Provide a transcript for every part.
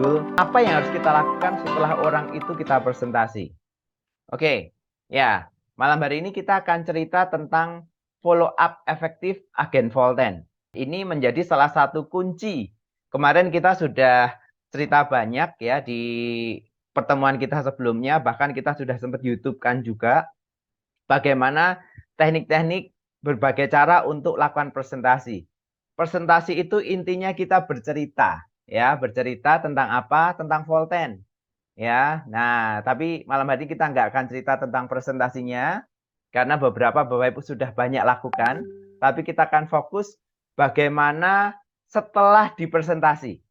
berjudul apa yang harus kita lakukan setelah orang itu kita presentasi. Oke, ya, malam hari ini kita akan cerita tentang follow up efektif agen Volten. Ini menjadi salah satu kunci. Kemarin kita sudah cerita banyak ya di pertemuan kita sebelumnya, bahkan kita sudah sempat YouTube kan juga bagaimana teknik-teknik berbagai cara untuk lakukan presentasi. Presentasi itu intinya kita bercerita, ya, bercerita tentang apa? Tentang Volten. Ya, nah, tapi malam hari kita nggak akan cerita tentang presentasinya, karena beberapa Bapak Ibu sudah banyak lakukan, tapi kita akan fokus bagaimana setelah dipresentasi.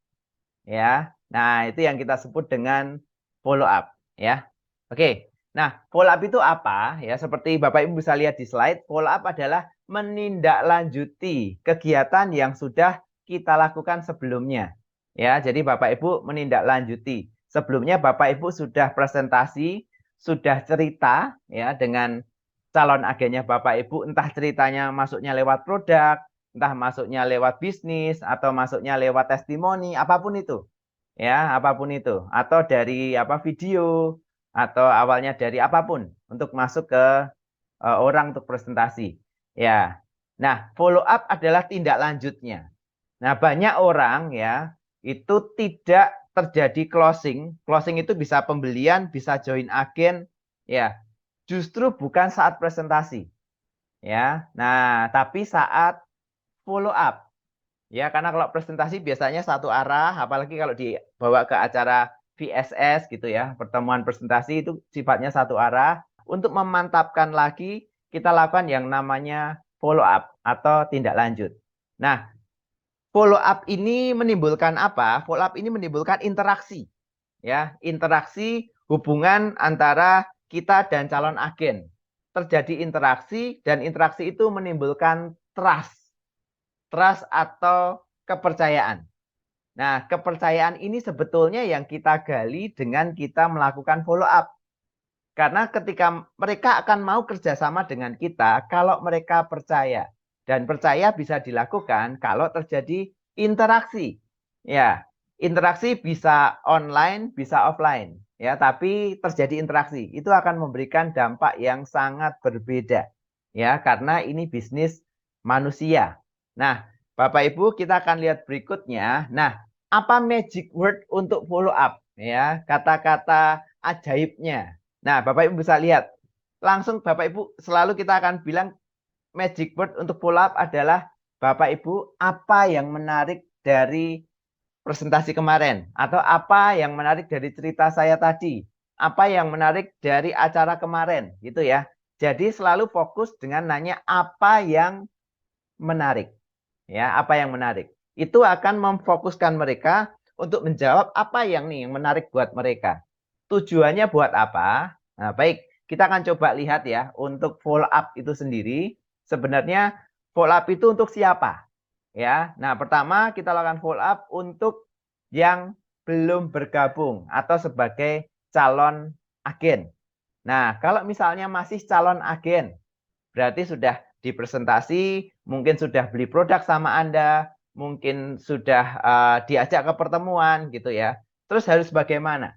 Ya, nah itu yang kita sebut dengan follow up. Ya, oke. Nah, follow up itu apa? Ya, seperti Bapak Ibu bisa lihat di slide, follow up adalah menindaklanjuti kegiatan yang sudah kita lakukan sebelumnya. Ya, jadi Bapak Ibu menindaklanjuti. Sebelumnya Bapak Ibu sudah presentasi, sudah cerita ya dengan calon agennya Bapak Ibu, entah ceritanya masuknya lewat produk, entah masuknya lewat bisnis atau masuknya lewat testimoni, apapun itu. Ya, apapun itu. Atau dari apa video atau awalnya dari apapun untuk masuk ke orang untuk presentasi. Ya. Nah, follow up adalah tindak lanjutnya. Nah, banyak orang ya itu tidak terjadi closing. Closing itu bisa pembelian, bisa join agen, ya. Justru bukan saat presentasi, ya. Nah, tapi saat follow up. Ya, karena kalau presentasi biasanya satu arah, apalagi kalau dibawa ke acara VSS gitu ya, pertemuan presentasi itu sifatnya satu arah. Untuk memantapkan lagi, kita lakukan yang namanya follow up atau tindak lanjut. Nah, follow up ini menimbulkan apa? Follow up ini menimbulkan interaksi. Ya, interaksi hubungan antara kita dan calon agen. Terjadi interaksi dan interaksi itu menimbulkan trust atau kepercayaan. Nah, kepercayaan ini sebetulnya yang kita gali dengan kita melakukan follow up. Karena ketika mereka akan mau kerjasama dengan kita, kalau mereka percaya. Dan percaya bisa dilakukan kalau terjadi interaksi. Ya, interaksi bisa online, bisa offline. Ya, tapi terjadi interaksi. Itu akan memberikan dampak yang sangat berbeda. Ya, karena ini bisnis manusia. Nah, Bapak Ibu, kita akan lihat berikutnya. Nah, apa magic word untuk follow up? Ya, kata-kata ajaibnya. Nah, Bapak Ibu bisa lihat. Langsung Bapak Ibu selalu kita akan bilang magic word untuk follow up adalah Bapak Ibu apa yang menarik dari presentasi kemarin atau apa yang menarik dari cerita saya tadi, apa yang menarik dari acara kemarin gitu ya. Jadi selalu fokus dengan nanya apa yang menarik. Ya, apa yang menarik. Itu akan memfokuskan mereka untuk menjawab apa yang menarik buat mereka. Tujuannya buat apa? Nah, baik, kita akan coba lihat ya untuk follow up itu sendiri. Sebenarnya follow up itu untuk siapa? Ya. Nah, pertama kita lakukan follow up untuk yang belum bergabung atau sebagai calon agen. Nah, kalau misalnya masih calon agen, berarti sudah dipresentasi, mungkin sudah beli produk sama Anda, mungkin sudah diajak ke pertemuan gitu ya. Terus harus bagaimana?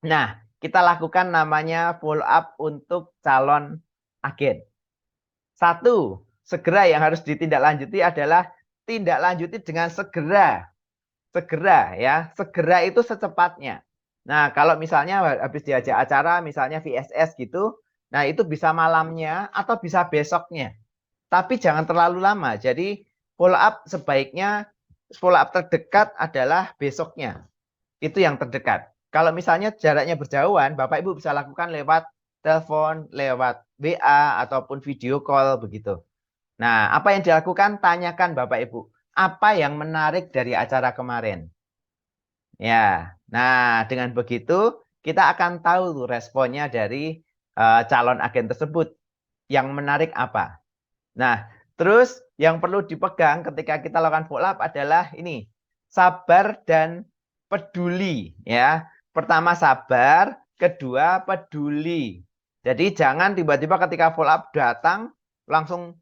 Nah, kita lakukan namanya follow up untuk calon agen. Satu, segera yang harus ditindaklanjuti adalah tindak lanjuti dengan segera. Segera ya, segera itu secepatnya. Nah, kalau misalnya habis diajak acara, misalnya VSS gitu, nah itu bisa malamnya atau bisa besoknya. Tapi jangan terlalu lama. Jadi follow up sebaiknya follow up terdekat adalah besoknya. Itu yang terdekat. Kalau misalnya jaraknya berjauhan, Bapak Ibu bisa lakukan lewat telepon, lewat WA ataupun video call begitu. Nah, apa yang dilakukan? Tanyakan Bapak Ibu, apa yang menarik dari acara kemarin? Ya. Nah, dengan begitu kita akan tahu tuh responnya dari calon agen tersebut. Yang menarik apa? Nah, terus yang perlu dipegang ketika kita lakukan follow up adalah ini, sabar dan peduli ya. Pertama sabar, kedua peduli. Jadi jangan tiba-tiba ketika follow up datang langsung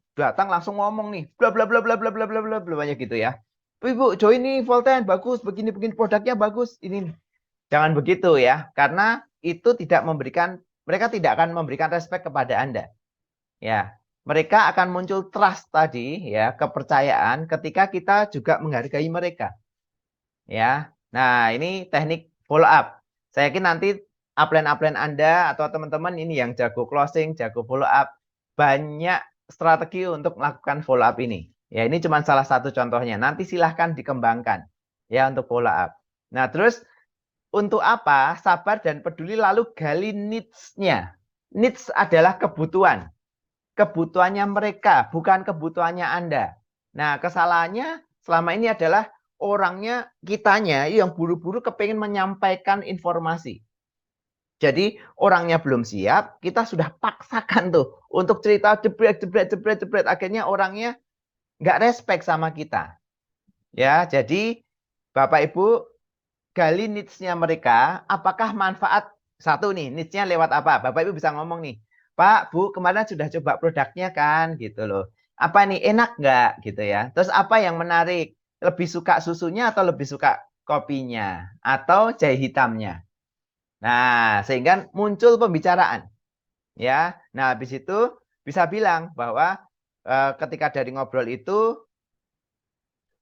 ngomong nih, bla bla bla bla bla bla bla bla bla banyak gitu ya. Ibu join nih Volten bagus, begini-begini produknya bagus. Ini jangan begitu ya, karena itu tidak memberikan, mereka tidak akan memberikan respect kepada Anda. Ya, mereka akan muncul trust tadi ya, kepercayaan ketika kita juga menghargai mereka. Ya. Nah, ini teknik follow up. Saya yakin nanti upline-upline Anda atau teman-teman ini yang jago closing, jago follow up, banyak strategi untuk melakukan follow up ini. Ya, ini cuma salah satu contohnya. Nanti silahkan dikembangkan ya untuk follow up. Nah, terus untuk apa? Sabar dan peduli lalu gali needs-nya. Needs adalah kebutuhan. Kebutuhannya mereka, bukan kebutuhannya Anda. Nah, kesalahannya selama ini adalah orangnya, kitanya yang buru-buru kepengen menyampaikan informasi. Jadi orangnya belum siap, kita sudah paksakan tuh untuk cerita jebret. Akhirnya orangnya nggak respect sama kita. Ya, jadi Bapak Ibu gali needs-nya mereka, apakah manfaat satu nih, needs-nya lewat apa? Bapak Ibu bisa ngomong nih, Pak, Bu, kemarin sudah coba produknya kan, gitu loh. Apa nih, enak nggak, gitu ya. Terus apa yang menarik? Lebih suka susunya atau lebih suka kopinya? Atau jahe hitamnya? Nah, sehingga muncul pembicaraan. Ya, nah habis itu bisa bilang bahwa ketika dari ngobrol itu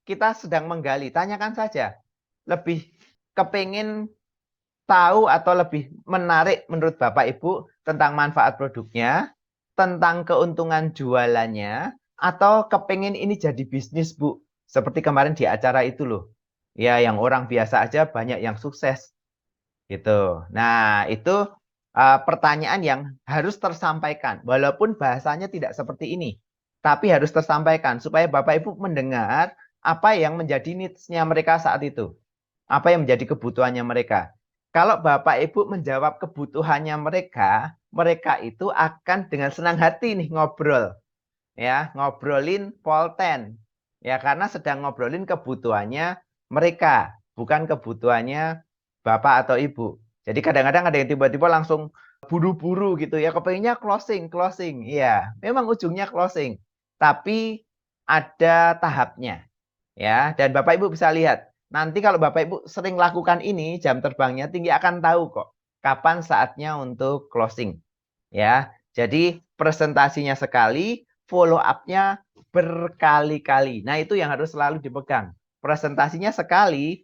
kita sedang menggali, tanyakan saja. Lebih kepingin tahu atau lebih menarik menurut Bapak Ibu tentang manfaat produknya, tentang keuntungan jualannya, atau kepingin ini jadi bisnis, Bu. Seperti kemarin di acara itu loh. Ya, yang orang biasa aja banyak yang sukses. Gitu. Nah, itu pertanyaan yang harus tersampaikan. Walaupun bahasanya tidak seperti ini. Tapi harus tersampaikan supaya Bapak Ibu mendengar apa yang menjadi needs-nya mereka saat itu. Apa yang menjadi kebutuhannya mereka. Kalau Bapak Ibu menjawab kebutuhannya mereka, mereka itu akan dengan senang hati nih ngobrol. Ya, ngobrolin Volten. Ya, karena sedang ngobrolin kebutuhannya mereka, bukan kebutuhannya Bapak atau Ibu. Jadi kadang-kadang ada yang tiba-tiba langsung buru-buru gitu ya, kepengennya closing. Iya, memang ujungnya closing. Tapi ada tahapnya. Ya, dan Bapak Ibu bisa lihat, nanti kalau Bapak Ibu sering lakukan ini, jam terbangnya tinggi akan tahu kok kapan saatnya untuk closing. Ya, jadi presentasinya sekali, follow up-nya berkali-kali. Nah, itu yang harus selalu dipegang. Presentasinya sekali,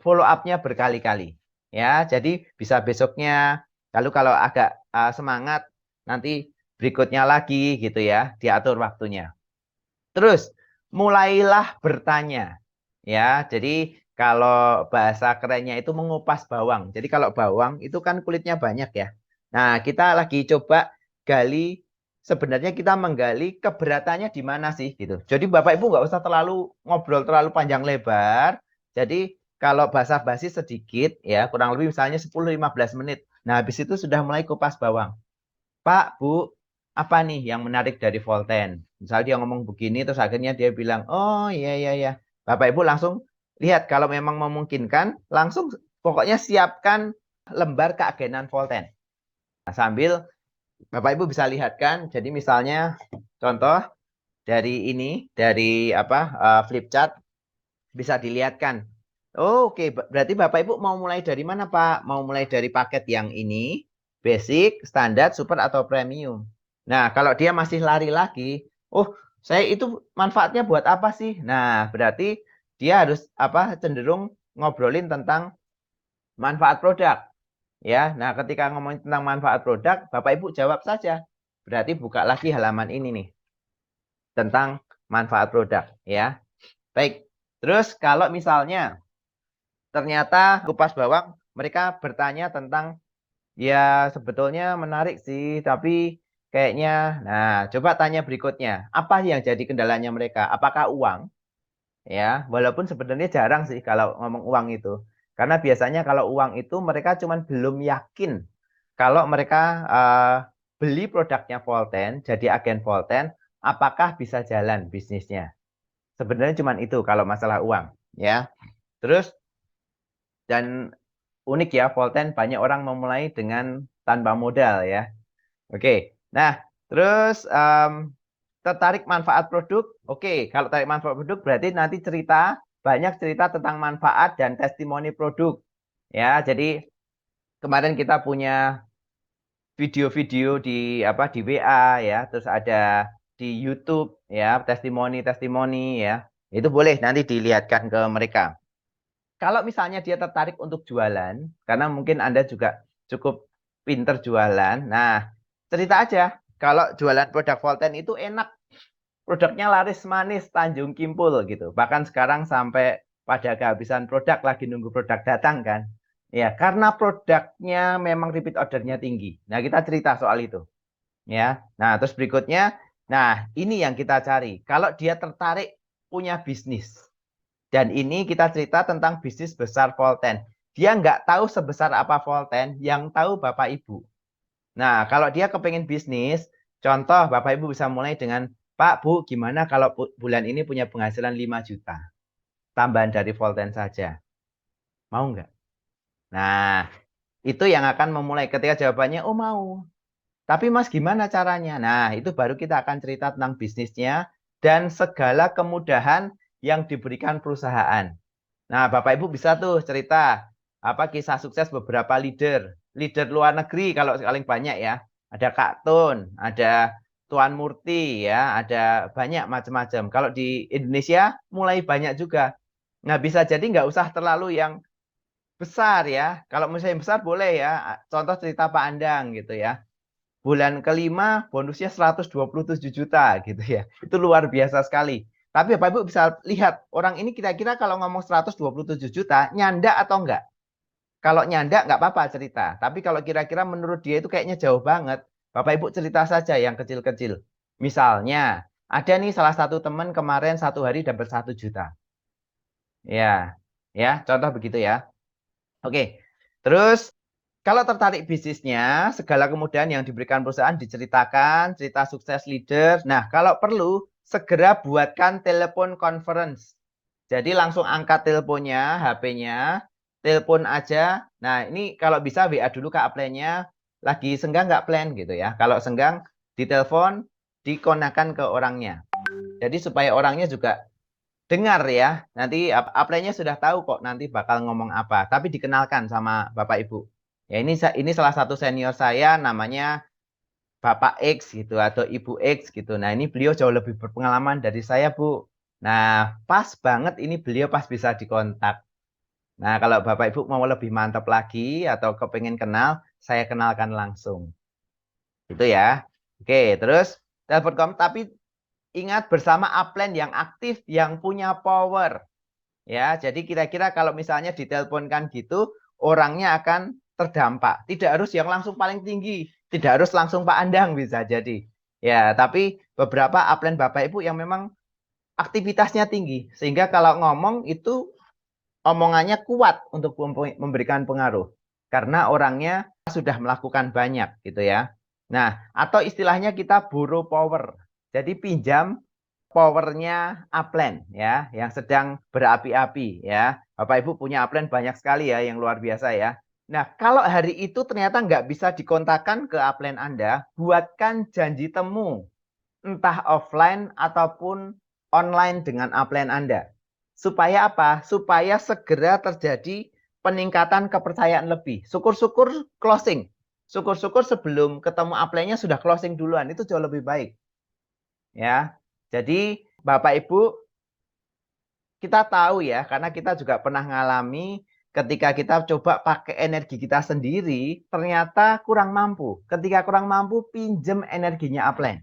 follow up-nya berkali-kali. Ya, jadi bisa besoknya, lalu kalau agak semangat, nanti berikutnya lagi gitu ya, diatur waktunya. Terus mulailah bertanya. Ya, jadi kalau bahasa kerennya itu mengupas bawang. Jadi kalau bawang itu kan kulitnya banyak ya. Nah, kita lagi coba gali, sebenarnya kita menggali keberatannya di mana sih gitu. Jadi Bapak Ibu nggak usah terlalu ngobrol terlalu panjang lebar. Jadi kalau basa-basi sedikit ya, kurang lebih misalnya 10-15 menit. Nah, habis itu sudah mulai kupas bawang. Pak, Bu, apa nih yang menarik dari Volten? Misal dia ngomong begini, terus akhirnya dia bilang, oh iya. Bapak Ibu langsung lihat, kalau memang memungkinkan, langsung pokoknya siapkan lembar keagenan Volten. Nah, sambil Bapak Ibu bisa lihat kan, jadi misalnya contoh dari ini, dari flip chart, bisa dilihatkan. Oh, oke, berarti Bapak Ibu mau mulai dari mana, Pak? Mau mulai dari paket yang ini, basic, standar, super, atau premium. Nah, kalau dia masih lari lagi, oh, saya itu manfaatnya buat apa sih? Nah, berarti dia harus cenderung ngobrolin tentang manfaat produk. Ya, nah ketika ngomongin tentang manfaat produk, Bapak Ibu jawab saja. Berarti buka lagi halaman ini nih tentang manfaat produk, ya. Baik. Terus kalau misalnya ternyata kupas bawang mereka bertanya tentang ya sebetulnya menarik sih tapi kayaknya nah coba tanya berikutnya apa yang jadi kendalanya mereka apakah uang ya walaupun sebenarnya jarang sih kalau ngomong uang itu karena biasanya kalau uang itu mereka cuman belum yakin kalau mereka beli produknya Volten jadi agen Volten apakah bisa jalan bisnisnya sebenarnya cuman itu kalau masalah uang ya terus dan unik ya, Volten banyak orang memulai dengan tanpa modal ya. Oke, nah terus tertarik manfaat produk. Oke, kalau tarik manfaat produk berarti nanti cerita banyak cerita tentang manfaat dan testimoni produk. Ya, jadi kemarin kita punya video-video di WA ya, terus ada di YouTube ya, testimoni-testimoni ya. Itu boleh nanti dilihatkan ke mereka. Kalau misalnya dia tertarik untuk jualan, karena mungkin Anda juga cukup pinter jualan. Nah, cerita aja kalau jualan produk Volten itu enak. Produknya laris manis Tanjung Kimpul gitu. Bahkan sekarang sampai pada kehabisan produk lagi nunggu produk datang kan. Ya, karena produknya memang repeat ordernya tinggi. Nah, kita cerita soal itu. Ya. Nah, terus berikutnya, nah ini yang kita cari. Kalau dia tertarik punya bisnis. Dan ini kita cerita tentang bisnis besar Volten. Dia nggak tahu sebesar apa Volten, yang tahu Bapak Ibu. Nah, kalau dia kepengen bisnis, contoh Bapak Ibu bisa mulai dengan, Pak, Bu, gimana kalau bulan ini punya penghasilan 5 juta? Tambahan dari Volten saja. Mau nggak? Nah, itu yang akan memulai ketika jawabannya, oh mau. Tapi Mas gimana caranya? Nah, itu baru kita akan cerita tentang bisnisnya dan segala kemudahan yang diberikan perusahaan. Nah, Bapak Ibu bisa tuh cerita apa kisah sukses beberapa leader luar negeri kalau paling banyak ya. Ada Kak Tun, ada Tuan Murti ya, ada banyak macam-macam. Kalau di Indonesia mulai banyak juga. Nah, bisa jadi nggak usah terlalu yang besar ya. Kalau misalnya besar boleh ya. Contoh cerita Pak Andang gitu ya. Bulan kelima bonusnya 127 juta gitu ya. Itu luar biasa sekali. Tapi Bapak Ibu bisa lihat orang ini kira-kira kalau ngomong 127 juta nyanda atau enggak? Kalau nyanda nggak apa-apa cerita. Tapi kalau kira-kira menurut dia itu kayaknya jauh banget. Bapak Ibu cerita saja yang kecil-kecil. Misalnya ada nih salah satu teman kemarin 1 hari dapat 1 juta. Ya, ya contoh begitu ya. Oke, terus kalau tertarik bisnisnya, segala kemudahan yang diberikan perusahaan diceritakan, cerita sukses leader. Nah, kalau perlu, segera buatkan telepon conference. Jadi langsung angkat teleponnya, HP-nya, telepon aja. Nah, ini kalau bisa WA dulu ke upline-nya, lagi senggang nggak plan gitu ya. Kalau senggang, ditelepon, dikonakan ke orangnya. Jadi supaya orangnya juga dengar ya. Nanti upline-nya sudah tahu kok nanti bakal ngomong apa. Tapi dikenalkan sama Bapak Ibu. Ya ini salah satu senior saya namanya Bapak X gitu atau Ibu X gitu. Nah, ini beliau jauh lebih berpengalaman dari saya, Bu. Nah, pas banget ini beliau pas bisa dikontak. Nah, kalau Bapak Ibu mau lebih mantap lagi atau kepengen kenal, saya kenalkan langsung. Itu ya. Oke, terus telepon tapi ingat bersama upline yang aktif yang punya power. Ya, jadi kira-kira kalau misalnya diteleponkan gitu, orangnya akan terdampak. Tidak harus yang langsung paling tinggi, tidak harus langsung Pak Andang bisa jadi. Ya, tapi beberapa upline Bapak Ibu yang memang aktivitasnya tinggi, sehingga kalau ngomong itu omongannya kuat untuk memberikan pengaruh. Karena orangnya sudah melakukan banyak gitu ya. Nah, atau istilahnya kita borrow power. Jadi pinjam powernya upline ya, yang sedang berapi-api ya. Bapak Ibu punya upline banyak sekali ya, yang luar biasa ya. Nah, kalau hari itu ternyata nggak bisa dikontakkan ke upline Anda, buatkan janji temu, entah offline ataupun online dengan upline Anda. Supaya apa? Supaya segera terjadi peningkatan kepercayaan lebih. Syukur-syukur closing. Syukur-syukur sebelum ketemu upline-nya sudah closing duluan, itu jauh lebih baik. Ya. Jadi Bapak Ibu, kita tahu ya, karena kita juga pernah ngalami ketika kita coba pakai energi kita sendiri, ternyata kurang mampu. Ketika kurang mampu, pinjem energinya upline.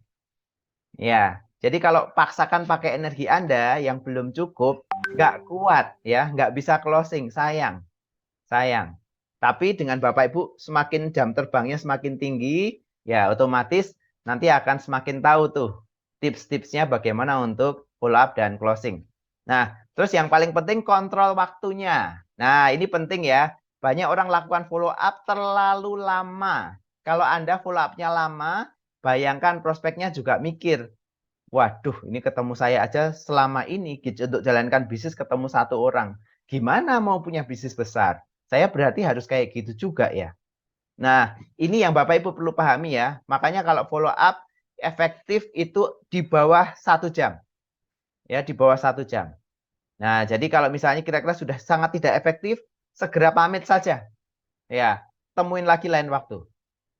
Ya, jadi kalau paksakan pakai energi Anda yang belum cukup, nggak kuat ya, nggak bisa closing, sayang. Sayang. Tapi dengan Bapak Ibu semakin jam terbangnya semakin tinggi, ya otomatis nanti akan semakin tahu tuh tips-tipsnya bagaimana untuk follow up dan closing. Nah, terus yang paling penting kontrol waktunya. Nah, ini penting ya. Banyak orang lakukan follow up terlalu lama. Kalau Anda follow up-nya lama, bayangkan prospeknya juga mikir. Waduh, ini ketemu saya aja selama ini untuk jalankan bisnis ketemu 1 orang. Gimana mau punya bisnis besar? Saya berarti harus kayak gitu juga ya. Nah, ini yang Bapak Ibu perlu pahami ya. Makanya kalau follow up efektif itu di bawah 1 jam. Ya, di bawah 1 jam. Nah, jadi kalau misalnya kira-kira sudah sangat tidak efektif, segera pamit saja. Ya, temuin lagi lain waktu.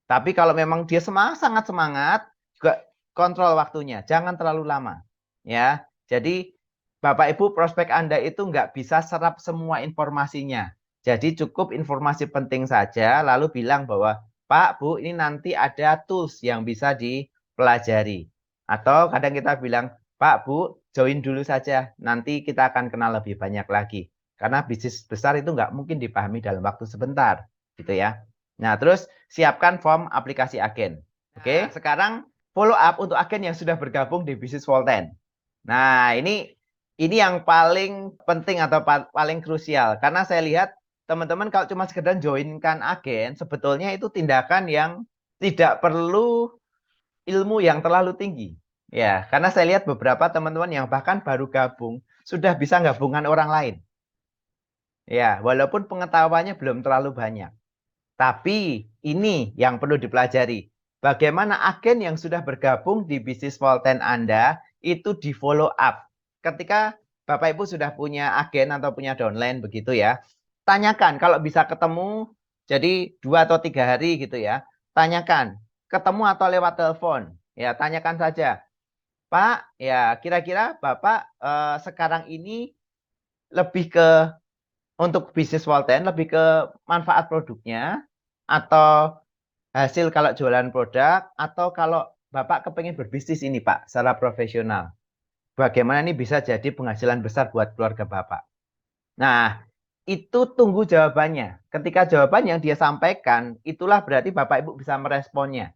Tapi kalau memang dia sangat semangat, juga kontrol waktunya, jangan terlalu lama. Ya, jadi Bapak Ibu prospek Anda itu nggak bisa serap semua informasinya. Jadi cukup informasi penting saja, lalu bilang bahwa Pak, Bu, ini nanti ada tools yang bisa dipelajari. Atau kadang kita bilang, Pak, Bu, join dulu saja, nanti kita akan kenal lebih banyak lagi. Karena bisnis besar itu nggak mungkin dipahami dalam waktu sebentar, gitu ya. Nah, terus siapkan form aplikasi agen. Oke, sekarang follow up untuk agen yang sudah bergabung di bisnis Volten. Nah, ini yang paling penting atau paling krusial karena saya lihat teman-teman kalau cuma sekedar joinkan agen, sebetulnya itu tindakan yang tidak perlu ilmu yang terlalu tinggi. Ya, karena saya lihat beberapa teman-teman yang bahkan baru gabung sudah bisa gabungan orang lain. Ya, walaupun pengetahuannya belum terlalu banyak. Tapi ini yang perlu dipelajari. Bagaimana agen yang sudah bergabung di bisnis Volten Anda itu di follow up. Ketika Bapak Ibu sudah punya agen atau punya downline begitu ya, tanyakan kalau bisa ketemu, jadi 2 atau 3 hari gitu ya, tanyakan ketemu atau lewat telepon. Ya, tanyakan saja, Pak, ya kira-kira Bapak sekarang ini lebih ke untuk bisnis Volten lebih ke manfaat produknya atau hasil kalau jualan produk atau kalau Bapak kepengen berbisnis ini Pak secara profesional. Bagaimana ini bisa jadi penghasilan besar buat keluarga Bapak. Nah, itu tunggu jawabannya. Ketika jawaban yang dia sampaikan, itulah berarti Bapak Ibu bisa meresponnya.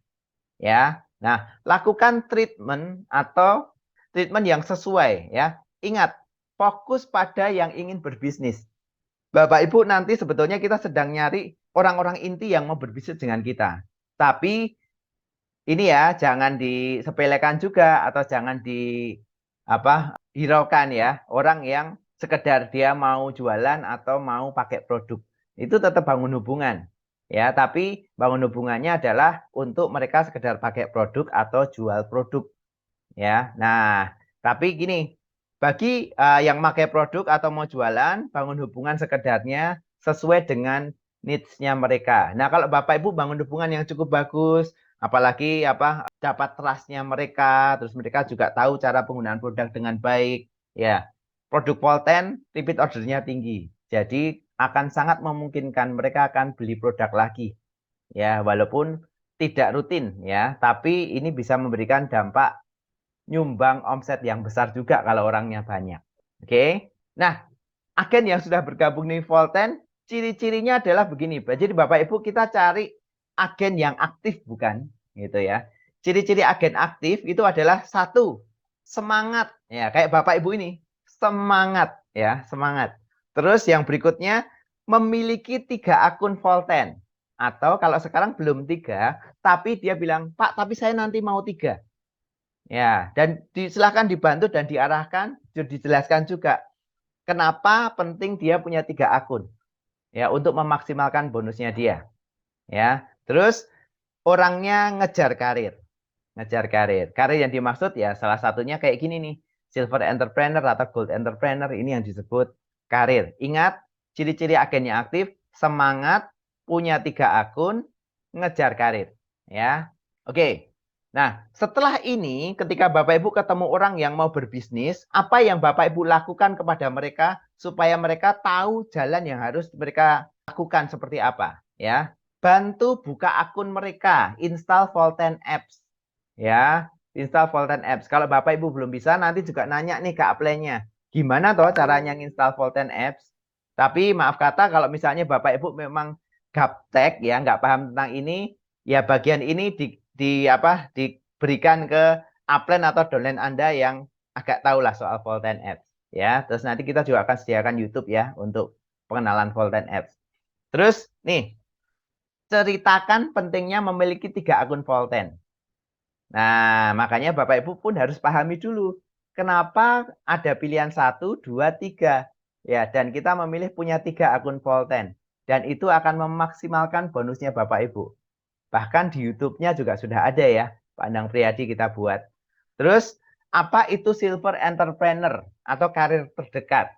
Ya. Nah, lakukan treatment atau treatment yang sesuai ya. Ingat, fokus pada yang ingin berbisnis. Bapak Ibu nanti sebetulnya kita sedang nyari orang-orang inti yang mau berbisnis dengan kita. Tapi ini ya jangan disepelekan juga atau jangan hiraukan ya orang yang sekedar dia mau jualan atau mau pakai produk. Itu tetap bangun hubungan. Ya, tapi bangun hubungannya adalah untuk mereka sekedar pakai produk atau jual produk. Ya. Nah, tapi gini, bagi yang pakai produk atau mau jualan, bangun hubungan sekedarnya sesuai dengan needs-nya mereka. Nah, kalau Bapak Ibu bangun hubungan yang cukup bagus, apalagi dapat trust-nya mereka, terus mereka juga tahu cara penggunaan produk dengan baik, ya. Produk Volten repeat ordernya tinggi. Jadi akan sangat memungkinkan mereka akan beli produk lagi. Ya, walaupun tidak rutin ya, tapi ini bisa memberikan dampak nyumbang omset yang besar juga kalau orangnya banyak. Oke. Nah, agen yang sudah bergabung di Volten, ciri-cirinya adalah begini. Jadi Bapak Ibu kita cari agen yang aktif bukan? Gitu ya. Ciri-ciri agen aktif itu adalah satu, semangat. Ya, kayak Bapak Ibu ini, semangat ya, semangat. Terus yang berikutnya memiliki 3 akun Volten. Atau kalau sekarang belum 3, tapi dia bilang, Pak, tapi saya nanti mau 3. Ya, dan silakan dibantu dan diarahkan, dijelaskan juga kenapa penting dia punya 3 akun. Ya, untuk memaksimalkan bonusnya dia. Ya, terus orangnya ngejar karir. Ngejar karir. Karir yang dimaksud ya salah satunya kayak gini nih. Silver entrepreneur atau gold entrepreneur ini yang disebut karir. Ingat, ciri-ciri agennya aktif, semangat, punya 3 akun, ngejar karir. Ya, oke. Nah, setelah ini ketika Bapak Ibu ketemu orang yang mau berbisnis, apa yang Bapak Ibu lakukan kepada mereka supaya mereka tahu jalan yang harus mereka lakukan seperti apa, ya. Bantu buka akun mereka, install Volten Apps. Ya, install Volten Apps. Kalau Bapak Ibu belum bisa, nanti juga nanya nih ke upline-nya. Gimana toh caranya install Volten Apps? Tapi maaf kata kalau misalnya Bapak Ibu memang gaptek ya, nggak paham tentang ini, ya bagian ini diberikan ke upline atau downline Anda yang agak tahu lah soal Volten Apps. Ya, terus nanti kita juga akan sediakan YouTube ya untuk pengenalan Volten Apps. Terus nih, ceritakan pentingnya memiliki 3 akun Volten. Nah, makanya Bapak Ibu pun harus pahami dulu kenapa ada pilihan 1, 2, 3. Ya, dan kita memilih punya 3 akun Volten. Dan itu akan memaksimalkan bonusnya Bapak Ibu. Bahkan di YouTube-nya juga sudah ada ya, Pandang Priyadi kita buat. Terus, apa itu silver entrepreneur atau karir terdekat?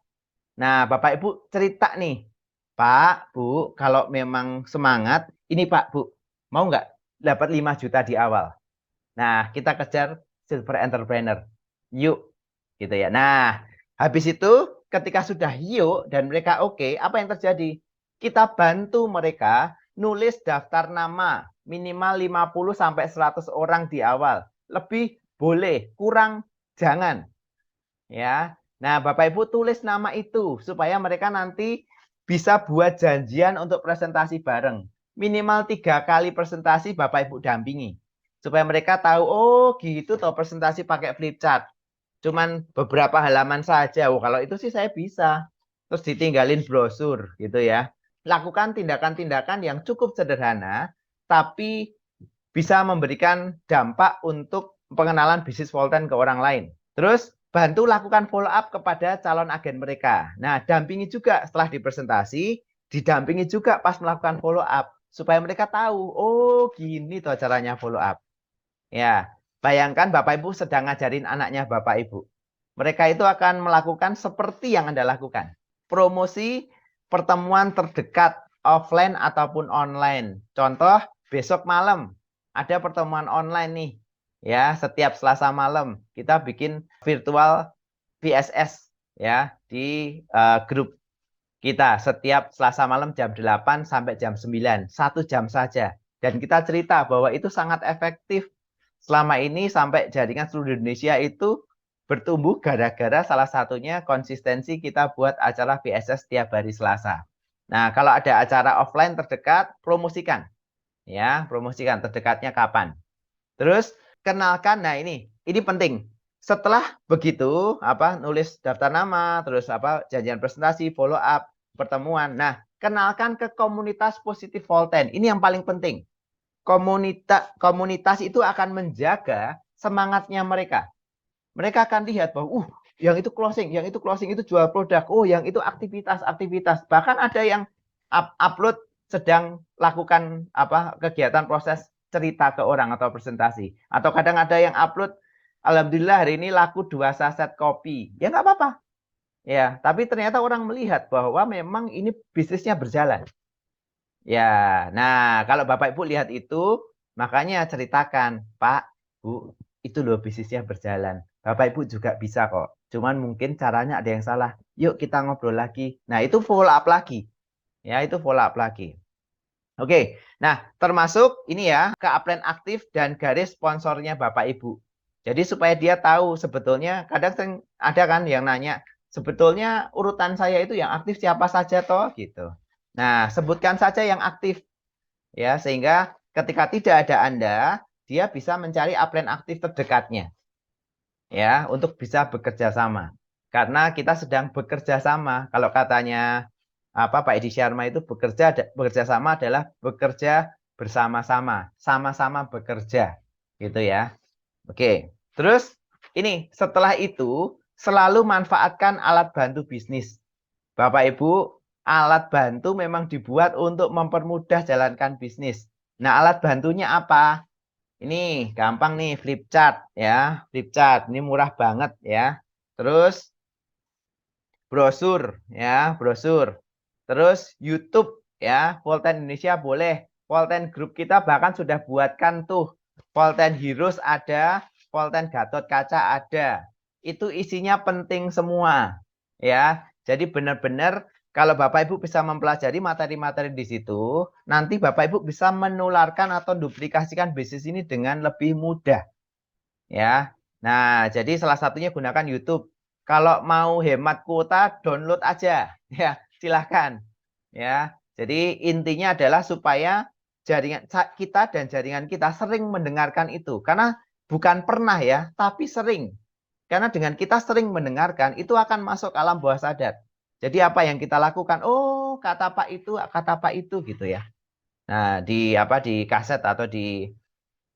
Nah, Bapak Ibu cerita nih, Pak, Bu, kalau memang semangat, ini Pak, Bu, mau nggak dapat 5 juta di awal? Nah, kita kejar silver entrepreneur. Yuk, gitu ya. Nah, habis itu ketika sudah yuk dan mereka oke, apa yang terjadi? Kita bantu mereka nulis daftar nama minimal 50 sampai 100 orang di awal. Lebih boleh, kurang jangan. Ya. Nah, Bapak Ibu tulis nama itu supaya mereka nanti bisa buat janjian untuk presentasi bareng. Minimal 3 kali presentasi Bapak Ibu dampingi. Supaya mereka tahu, oh gitu toh presentasi pakai flip chart. Cuman beberapa halaman saja. Oh, kalau itu sih saya bisa. Terus ditinggalin brosur gitu ya. Lakukan tindakan-tindakan yang cukup sederhana, tapi bisa memberikan dampak untuk pengenalan bisnis Volten ke orang lain. Terus bantu lakukan follow up kepada calon agen mereka. Nah, dampingi juga setelah dipresentasi, didampingi juga pas melakukan follow up supaya mereka tahu, oh gini toh caranya follow up. Ya, bayangkan Bapak Ibu sedang ngajarin anaknya Bapak Ibu. Mereka itu akan melakukan seperti yang Anda lakukan. Promosi pertemuan terdekat offline ataupun online. Contoh, besok malam ada pertemuan online nih. Ya, setiap Selasa malam kita bikin virtual VSS ya di grup kita setiap Selasa malam jam 8 sampai jam 9, 1 jam saja. Dan kita cerita bahwa itu sangat efektif. Selama ini sampai jaringan seluruh Indonesia itu bertumbuh gara-gara salah satunya konsistensi kita buat acara VSS setiap hari Selasa. Nah, kalau ada acara offline terdekat, promosikan. Ya, promosikan terdekatnya kapan. Terus kenalkan, nah ini penting. Setelah begitu, nulis daftar nama, terus janjian presentasi, follow up, pertemuan. Nah, kenalkan ke komunitas positif Volten. Ini yang paling penting. Komunitas itu akan menjaga semangatnya mereka. Mereka akan lihat bahwa, yang itu closing itu jual produk. Oh, yang itu aktivitas. Bahkan ada yang upload sedang lakukan kegiatan proses cerita ke orang atau presentasi. Atau kadang ada yang upload, alhamdulillah hari ini laku 2 saset kopi. Ya nggak apa-apa. Ya, tapi ternyata orang melihat bahwa memang ini bisnisnya berjalan. Ya, nah kalau Bapak Ibu lihat itu, makanya ceritakan, Pak, Bu, itu loh bisnisnya berjalan. Bapak Ibu juga bisa kok. Cuman mungkin caranya ada yang salah. Yuk kita ngobrol lagi. Nah, itu follow up lagi. Ya, itu follow up lagi. Oke, nah termasuk ini ya, ke upline aktif dan garis sponsornya Bapak Ibu. Jadi supaya dia tahu sebetulnya, kadang sering ada kan yang nanya, sebetulnya urutan saya itu yang aktif siapa saja toh gitu. Nah, sebutkan saja yang aktif ya, sehingga ketika tidak ada Anda, dia bisa mencari upline aktif terdekatnya ya, untuk bisa bekerja sama. Karena kita sedang bekerja sama. Kalau katanya Pak Edi Sharma itu bekerja sama adalah bekerja bersama-sama, sama-sama bekerja, gitu ya. Oke. Terus ini setelah itu selalu manfaatkan alat bantu bisnis. Bapak Ibu, alat bantu memang dibuat untuk mempermudah jalankan bisnis. Nah, alat bantunya apa? Ini gampang nih, flip chart ya, flip chart. Ini murah banget ya. Terus brosur ya, brosur. Terus YouTube ya, Volten Indonesia boleh. Volten Group kita bahkan sudah buatkan tuh. Volten Heroes ada, Volten Gatot Kaca ada. Itu isinya penting semua. Ya. Jadi benar-benar kalau Bapak Ibu bisa mempelajari materi-materi di situ, nanti Bapak Ibu bisa menularkan atau duplikasikan bisnis ini dengan lebih mudah. Ya. Nah, jadi salah satunya gunakan YouTube. Kalau mau hemat kuota, download aja. Ya, silahkan. Ya. Jadi intinya adalah supaya jaringan kita dan jaringan kita sering mendengarkan itu. Karena bukan pernah ya, tapi sering. Karena dengan kita sering mendengarkan, itu akan masuk alam bawah sadar. Jadi apa yang kita lakukan? Oh, kata Pak itu gitu ya. Nah, di kaset atau di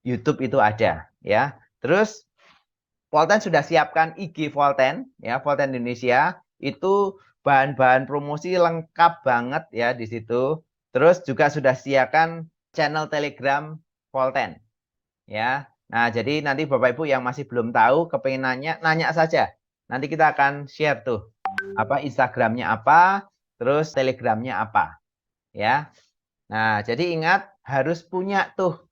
YouTube itu ada ya. Terus Volten sudah siapkan IG Volten ya, Volten Indonesia itu bahan-bahan promosi lengkap banget ya di situ. Terus juga sudah siapkan channel Telegram Volten ya. Nah, jadi nanti Bapak Ibu yang masih belum tahu, kepengen nanya saja. Nanti kita akan share tuh Instagramnya apa, terus Telegramnya apa, ya. Nah, jadi ingat harus punya tuh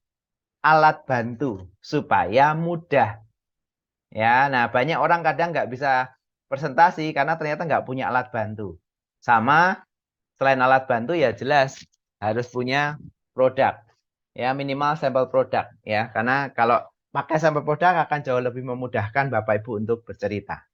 alat bantu supaya mudah. Ya, nah banyak orang kadang nggak bisa presentasi karena ternyata nggak punya alat bantu. Sama selain alat bantu ya jelas harus punya produk. Ya, minimal sampel produk ya. Karena kalau pakai sampel produk akan jauh lebih memudahkan Bapak Ibu untuk bercerita.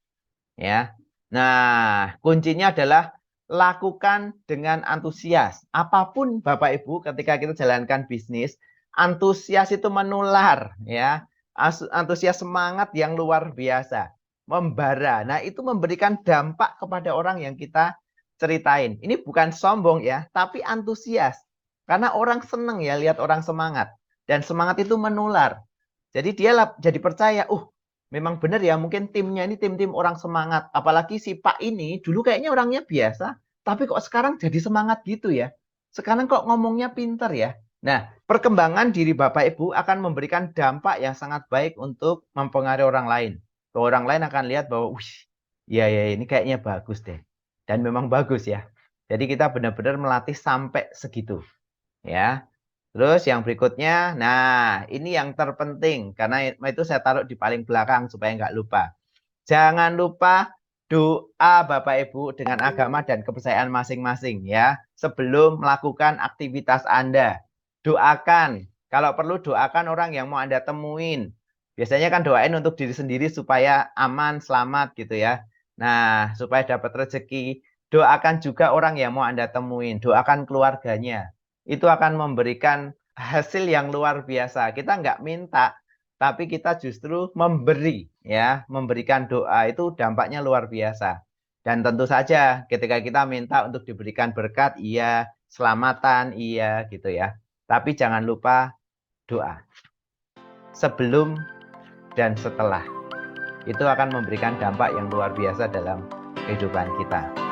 Ya. Nah, kuncinya adalah lakukan dengan antusias. Apapun Bapak Ibu ketika kita jalankan bisnis, antusias itu menular ya. Antusias semangat yang luar biasa, membara. Nah, itu memberikan dampak kepada orang yang kita ceritain. Ini bukan sombong ya, tapi antusias. Karena orang seneng ya lihat orang semangat dan semangat itu menular. Jadi dia jadi percaya, memang benar ya, mungkin timnya ini tim-tim orang semangat. Apalagi si Pak ini dulu kayaknya orangnya biasa, tapi kok sekarang jadi semangat gitu ya. Sekarang kok ngomongnya pinter ya. Nah, perkembangan diri Bapak Ibu akan memberikan dampak yang sangat baik untuk mempengaruhi orang lain. Orang lain akan lihat bahwa, wih, ya ini kayaknya bagus deh. Dan memang bagus ya. Jadi kita benar-benar melatih sampai segitu. Ya. Terus yang berikutnya, nah ini yang terpenting karena itu saya taruh di paling belakang supaya nggak lupa. Jangan lupa doa Bapak Ibu dengan agama dan kepercayaan masing-masing ya. Sebelum melakukan aktivitas Anda, doakan. Kalau perlu doakan orang yang mau Anda temuin. Biasanya kan doain untuk diri sendiri supaya aman, selamat gitu ya. Nah, supaya dapat rezeki, doakan juga orang yang mau Anda temuin, doakan keluarganya. Itu akan memberikan hasil yang luar biasa. Kita nggak minta, tapi kita justru memberi ya, memberikan doa itu dampaknya luar biasa. Dan tentu saja ketika kita minta untuk diberikan berkat, iya, selamatan, iya gitu ya. Tapi jangan lupa doa. Sebelum dan setelah. Itu akan memberikan dampak yang luar biasa dalam kehidupan kita.